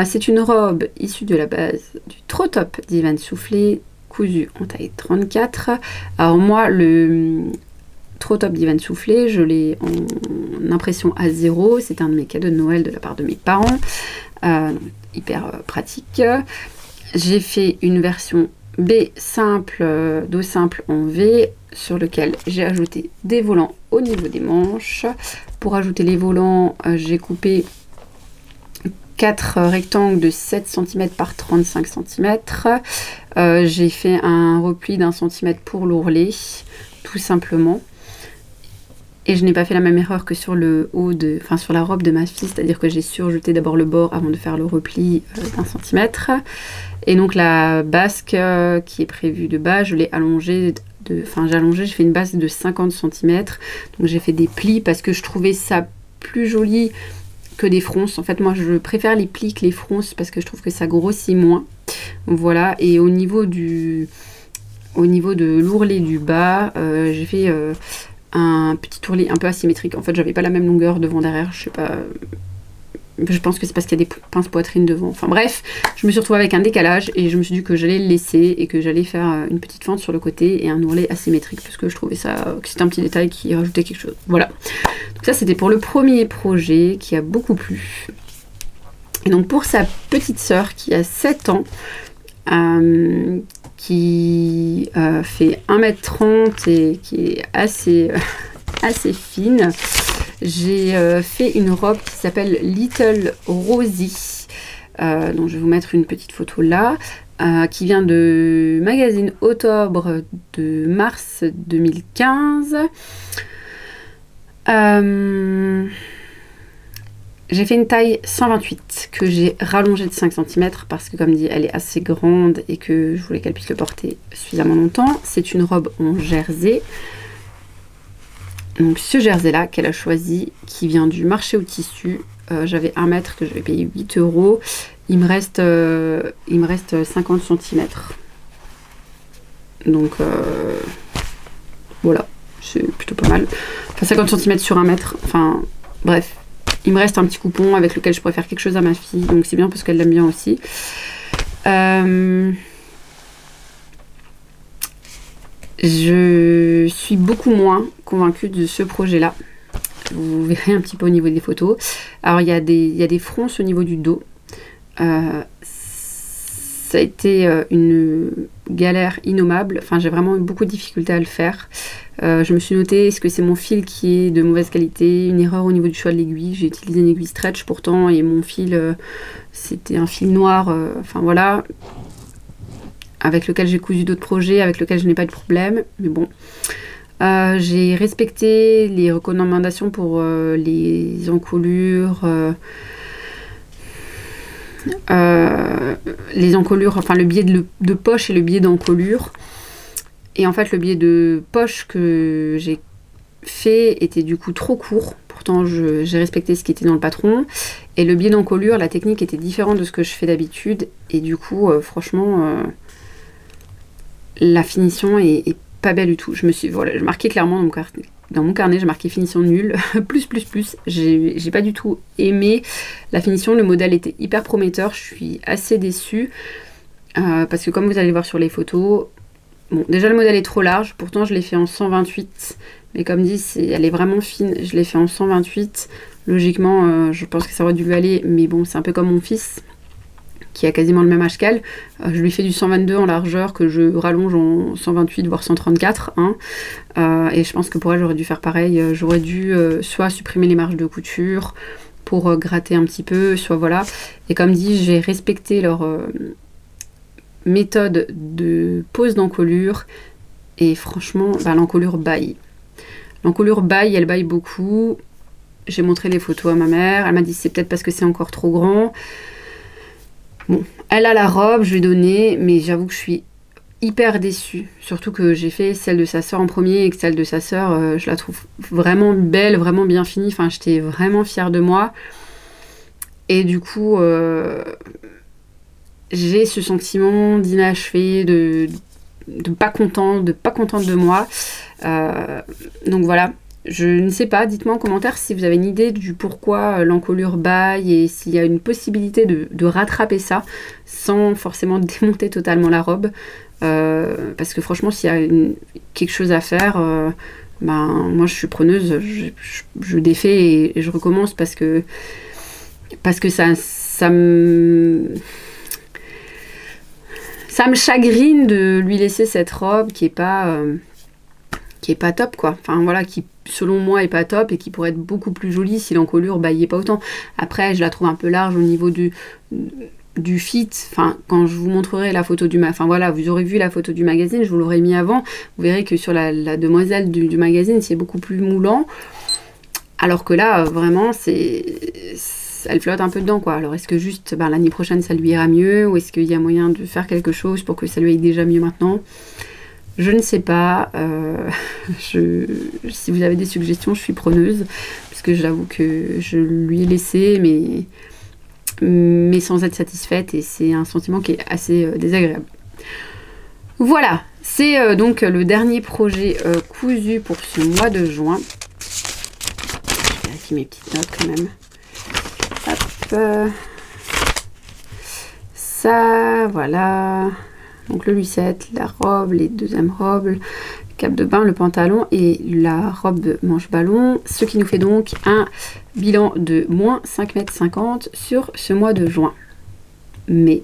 C'est une robe issue de la base du trop top d'Ivan Soufflé, cousu en taille 34. Alors moi, le trop top d'Ivan Soufflé, je l'ai en impression A0. C'est un de mes cadeaux de Noël de la part de mes parents. Hyper pratique. J'ai fait une version B simple, dos simple en V, sur lequel j'ai ajouté des volants au niveau des manches. Pour ajouter les volants, j'ai coupé 4 rectangles de 7 cm par 35 cm. J'ai fait un repli d'1 cm pour l'ourlet, tout simplement. Et je n'ai pas fait la même erreur que sur le haut sur la robe de ma fille, c'est-à-dire que j'ai surjeté d'abord le bord avant de faire le repli d'1 cm. Et donc la basque qui est prévue de bas, je l'ai allongée j'ai fait une basque de 50 cm. Donc j'ai fait des plis parce que je trouvais ça plus joli que des fronces. En fait, moi je préfère les plis que les fronces parce que je trouve que ça grossit moins. Voilà, et au niveau de l'ourlet du bas, j'ai fait un petit ourlet un peu asymétrique. En fait, j'avais pas la même longueur devant derrière, je sais pas. Je pense que c'est parce qu'il y a des pinces poitrine devant. Enfin bref, je me suis retrouvée avec un décalage et je me suis dit que j'allais le laisser et que j'allais faire une petite fente sur le côté et un ourlet asymétrique parce que je trouvais ça, que c'était un petit détail qui rajoutait quelque chose. Voilà. Donc ça c'était pour le premier projet qui a beaucoup plu. Et donc pour sa petite sœur qui a 7 ans, qui fait 1,30 m et qui est assez fine, j'ai fait une robe qui s'appelle Little Rosie, donc je vais vous mettre une petite photo là, qui vient de magazine Octobre de mars 2015. J'ai fait une taille 128 que j'ai rallongée de 5 cm parce que comme dit elle est assez grande et que je voulais qu'elle puisse le porter suffisamment longtemps. C'est une robe en jersey. Donc ce jersey là qu'elle a choisi qui vient du marché au tissu. J'avais 1 mètre que j'avais payé 8 €. Il me reste 50 cm. Donc voilà, c'est plutôt pas mal. Enfin 50 cm sur 1 mètre. Enfin bref. Il me reste un petit coupon avec lequel je pourrais faire quelque chose à ma fille. Donc c'est bien parce qu'elle l'aime bien aussi. Je suis beaucoup moins convaincue de ce projet-là. Vous verrez un petit peu au niveau des photos. Alors il y a des fronces au niveau du dos. Ça a été une galère innommable. Enfin, j'ai vraiment eu beaucoup de difficultés à le faire. Je me suis noté, est-ce que c'est mon fil qui est de mauvaise qualité? Une erreur au niveau du choix de l'aiguille. J'ai utilisé une aiguille stretch pourtant et mon fil, c'était un fil noir. Enfin voilà, avec lequel j'ai cousu d'autres projets, avec lequel je n'ai pas de problème. Mais bon, j'ai respecté les recommandations pour les encolures. Les encolures, enfin le biais de poche et le biais d'encolure. Et en fait le biais de poche que j'ai fait était du coup trop court. Pourtant j'ai respecté ce qui était dans le patron. Et le biais d'encolure, la technique était différente de ce que je fais d'habitude. Et du coup franchement la finition est pas belle du tout. Voilà, je marquais clairement dans mon carnet, j'ai marqué finition nulle, plus. J'ai pas du tout aimé la finition. Le modèle était hyper prometteur. Je suis assez déçue parce que comme vous allez voir sur les photos, bon, déjà le modèle est trop large. Pourtant, je l'ai fait en 128. Mais comme dit, elle est vraiment fine. Je l'ai fait en 128. Logiquement, je pense que ça aurait dû lui aller. Mais bon, c'est un peu comme mon fils qui a quasiment le même âge qu'elle. Je lui fais du 122 en largeur que je rallonge en 128 voire 134 hein. Et je pense que pour elle j'aurais dû faire pareil. J'aurais dû soit supprimer les marges de couture pour gratter un petit peu, soit voilà. Et comme dit, j'ai respecté leur méthode de pose d'encolure et franchement l'encolure baille. L'encolure baille, elle baille beaucoup. J'ai montré les photos à ma mère, elle m'a dit c'est peut-être parce que c'est encore trop grand. Bon, elle a la robe, je lui ai donné, mais j'avoue que je suis hyper déçue. Surtout que j'ai fait celle de sa sœur en premier et que celle de sa sœur, je la trouve vraiment belle, vraiment bien finie. Enfin, j'étais vraiment fière de moi. Et du coup, j'ai ce sentiment d'inachevé, de pas contente de moi. Donc voilà. Je ne sais pas, dites-moi en commentaire si vous avez une idée du pourquoi l'encolure baille et s'il y a une possibilité de rattraper ça sans forcément démonter totalement la robe. Parce que franchement, s'il y a quelque chose à faire, moi je suis preneuse, je défais et je recommence parce que ça me chagrine de lui laisser cette robe qui est pas top quoi. Enfin voilà, qui selon moi est pas top et qui pourrait être beaucoup plus jolie si l'encolure baillait pas autant. Après je la trouve un peu large au niveau du fit. Enfin quand je vous montrerai la photo enfin voilà, vous aurez vu la photo du magazine, je vous l'aurais mis avant. Vous verrez que sur la demoiselle du magazine c'est beaucoup plus moulant. Alors que là vraiment elle flotte un peu dedans quoi. Alors est-ce que juste l'année prochaine ça lui ira mieux ou est-ce qu'il y a moyen de faire quelque chose pour que ça lui aille déjà mieux maintenant? Je ne sais pas, si vous avez des suggestions, je suis preneuse, parce que j'avoue que je lui ai laissé, mais sans être satisfaite, et c'est un sentiment qui est assez désagréable. Voilà, c'est donc le dernier projet cousu pour ce mois de juin. Je vérifie mes petites notes quand même. Hop, ça, voilà... Donc le lucette, la robe, les deuxièmes robes, le cap de bain, le pantalon et la robe de manche ballon. Ce qui nous fait donc un bilan de moins 5,50 m sur ce mois de juin. Mais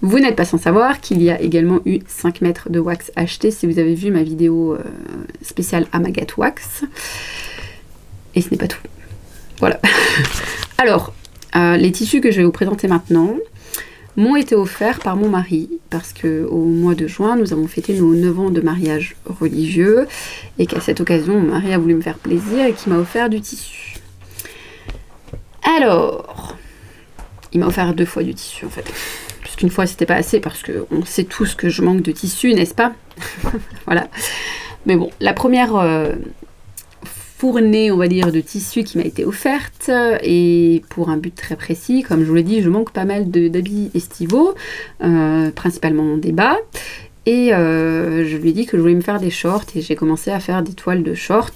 vous n'êtes pas sans savoir qu'il y a également eu 5 mètres de wax acheté si vous avez vu ma vidéo spéciale Amagat Wax. Et ce n'est pas tout. Voilà. Alors, les tissus que je vais vous présenter maintenant m'ont été offerts par mon mari parce que au mois de juin nous avons fêté nos 9 ans de mariage religieux et qu'à cette occasion mon mari a voulu me faire plaisir et qui m'a offert du tissu. Alors, il m'a offert 2 fois du tissu en fait. Parce qu'une fois c'était pas assez parce qu'on sait tous que je manque de tissu, n'est-ce pas? Voilà. Mais bon, la première fournée, on va dire, de tissu qui m'a été offerte et pour un but très précis. Comme je vous l'ai dit, je manque pas mal d'habits estivaux, principalement des bas. Et je lui ai dit que je voulais me faire des shorts et j'ai commencé à faire des toiles de shorts.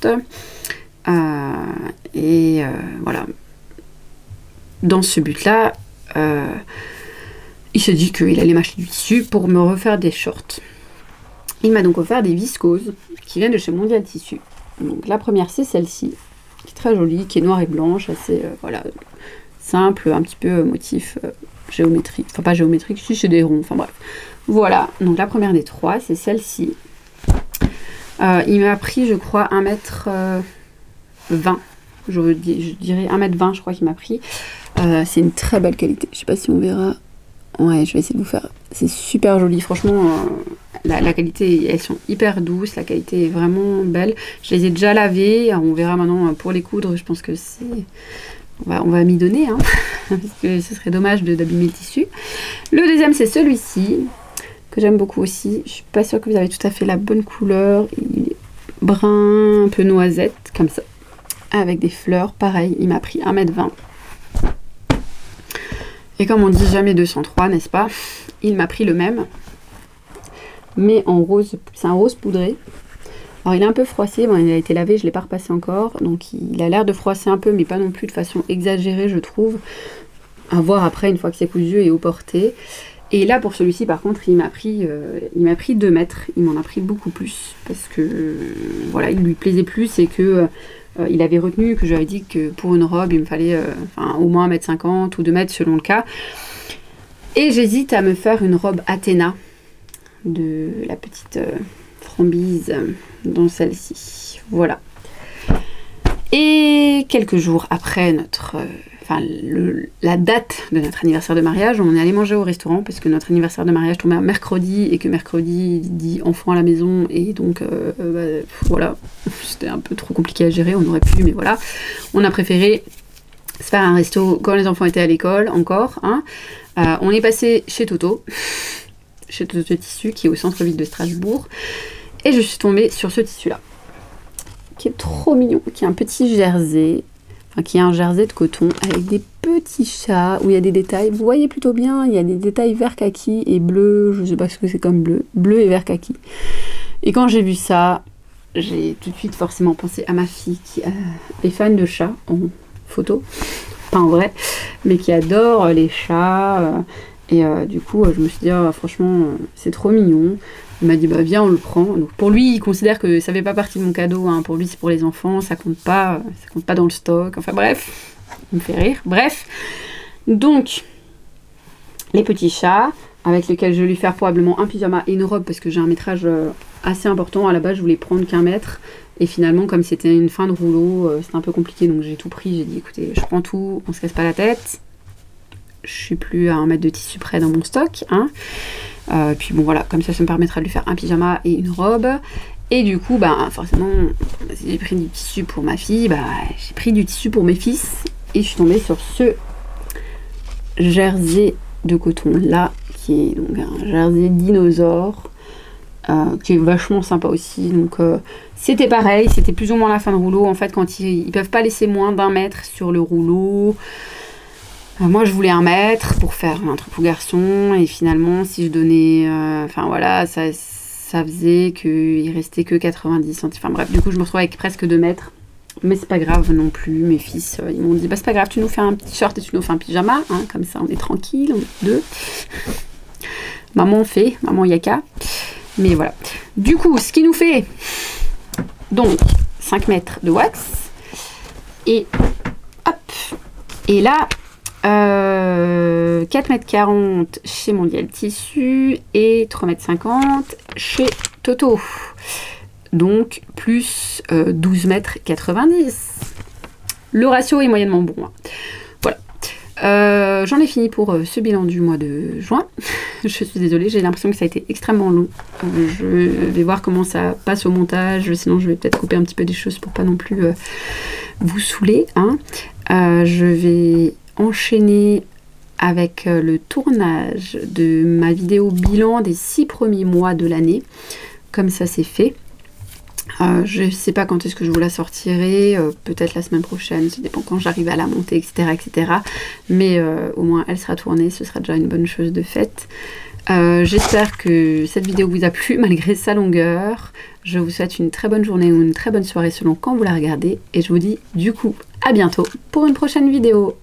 Voilà. Dans ce but-là, il s'est dit qu'il allait m'acheter du tissu pour me refaire des shorts. Il m'a donc offert des viscoses qui viennent de chez Mondial Tissu. Donc la première c'est celle-ci, qui est très jolie, qui est noire et blanche, assez voilà, simple, un petit peu motif géométrique. Enfin pas géométrique, si c'est des ronds, enfin bref. Voilà, donc la première des 3, c'est celle-ci. Il m'a pris, je crois, 1m20. Je dirais 1m20, je crois qu'il m'a pris. C'est une très belle qualité. Je sais pas si on verra. Ouais, je vais essayer de vous faire. C'est super joli. Franchement, la qualité, elles sont hyper douces. La qualité est vraiment belle. Je les ai déjà lavées. On verra maintenant pour les coudre. Je pense que c'est... On va m'y donner, hein, parce que ce serait dommage d'abîmer le tissu. Le deuxième, c'est celui-ci, que j'aime beaucoup aussi. Je suis pas sûre que vous avez tout à fait la bonne couleur. Il est brun, un peu noisette, comme ça. Avec des fleurs. Pareil, il m'a pris 1m20. Et comme on dit jamais 203, n'est-ce pas? Il m'a pris le même, mais en rose. C'est un rose poudré. Alors il est un peu froissé, bon, il a été lavé, je ne l'ai pas repassé encore. Donc il a l'air de froisser un peu, mais pas non plus de façon exagérée, je trouve. À voir après, une fois que c'est cousu et au porté. Et là, pour celui-ci, par contre, il m'a pris 2 mètres. Il m'en a pris beaucoup plus, parce que voilà, il lui plaisait plus et que... il avait retenu que j'avais dit que pour une robe, il me fallait au moins 1m50 ou 2 mètres selon le cas. Et j'hésite à me faire une robe Athéna de la petite Framboise dans celle-ci. Voilà. Et quelques jours après la date de notre anniversaire de mariage, on est allé manger au restaurant parce que notre anniversaire de mariage tombait un mercredi et que mercredi dit enfant à la maison et donc voilà, c'était un peu trop compliqué à gérer, on aurait pu, mais voilà, on a préféré se faire un resto quand les enfants étaient à l'école encore, hein. On est passé chez Toto, chez Toto Tissu qui est au centre-ville de Strasbourg, et je suis tombée sur ce tissu là qui est trop mignon, qui est un petit jersey. Enfin, qui est un jersey de coton avec des petits chats où il y a des détails. Vous voyez plutôt bien, il y a des détails vert kaki et bleu, je ne sais pas ce que c'est comme bleu et vert kaki. Et quand j'ai vu ça, j'ai tout de suite forcément pensé à ma fille qui est fan de chats en photo, pas en vrai, mais qui adore les chats. Du coup, je me suis dit, franchement, c'est trop mignon. Il m'a dit, bah viens, on le prend. Donc, pour lui, il considère que ça fait pas partie de mon cadeau. Hein. Pour lui, c'est pour les enfants. Ça compte pas dans le stock. Enfin bref, il me fait rire. Bref. Donc, les petits chats, avec lesquels je vais lui faire probablement un pyjama et une robe, parce que j'ai un métrage assez important. À la base, je voulais prendre qu'1 mètre. Et finalement, comme c'était une fin de rouleau, c'était un peu compliqué. Donc, j'ai tout pris. J'ai dit, écoutez, je prends tout. On se casse pas la tête. Je suis plus à 1 mètre de tissu près dans mon stock. Hein. Puis bon voilà, comme ça me permettra de lui faire un pyjama et une robe. Et du coup, bah forcément, si j'ai pris du tissu pour ma fille, bah j'ai pris du tissu pour mes fils. Et je suis tombée sur ce jersey de coton là, qui est donc un jersey dinosaure, qui est vachement sympa aussi. Donc c'était pareil, c'était plus ou moins la fin de rouleau. En fait, quand ils peuvent pas laisser moins d'1 mètre sur le rouleau. Moi, je voulais 1 mètre pour faire un truc pour garçon. Et finalement, si je donnais... Enfin, voilà, ça faisait qu'il restait que 90 cm. Enfin, bref, du coup, je me retrouve avec presque 2 mètres. Mais c'est pas grave non plus. Mes fils, ils m'ont dit, bah, c'est pas grave, tu nous fais un petit short et tu nous fais un pyjama. Hein, comme ça, on est tranquille, on est 2. Maman fait, maman yaka. Mais voilà. Du coup, ce qui nous fait... Donc, 5 mètres de wax. Et... Hop. Et là... 4,40 m chez Mondial Tissu et 3,50 m chez Toto. Donc plus 12,90 m. Le ratio est moyennement bon. Hein. Voilà. J'en ai fini pour ce bilan du mois de juin. Je suis désolée, j'ai l'impression que ça a été extrêmement long. Je vais voir comment ça passe au montage. Sinon, je vais peut-être couper un petit peu des choses pour pas non plus vous saouler. Hein. Je vais enchaîner avec le tournage de ma vidéo bilan des 6 premiers mois de l'année. Comme ça c'est fait. Je ne sais pas quand est-ce que je vous la sortirai, peut-être la semaine prochaine, ça dépend quand j'arrive à la monter, etc. etc. Mais au moins elle sera tournée, ce sera déjà une bonne chose de faite. J'espère que cette vidéo vous a plu malgré sa longueur. Je vous souhaite une très bonne journée ou une très bonne soirée selon quand vous la regardez. Et je vous dis du coup à bientôt pour une prochaine vidéo.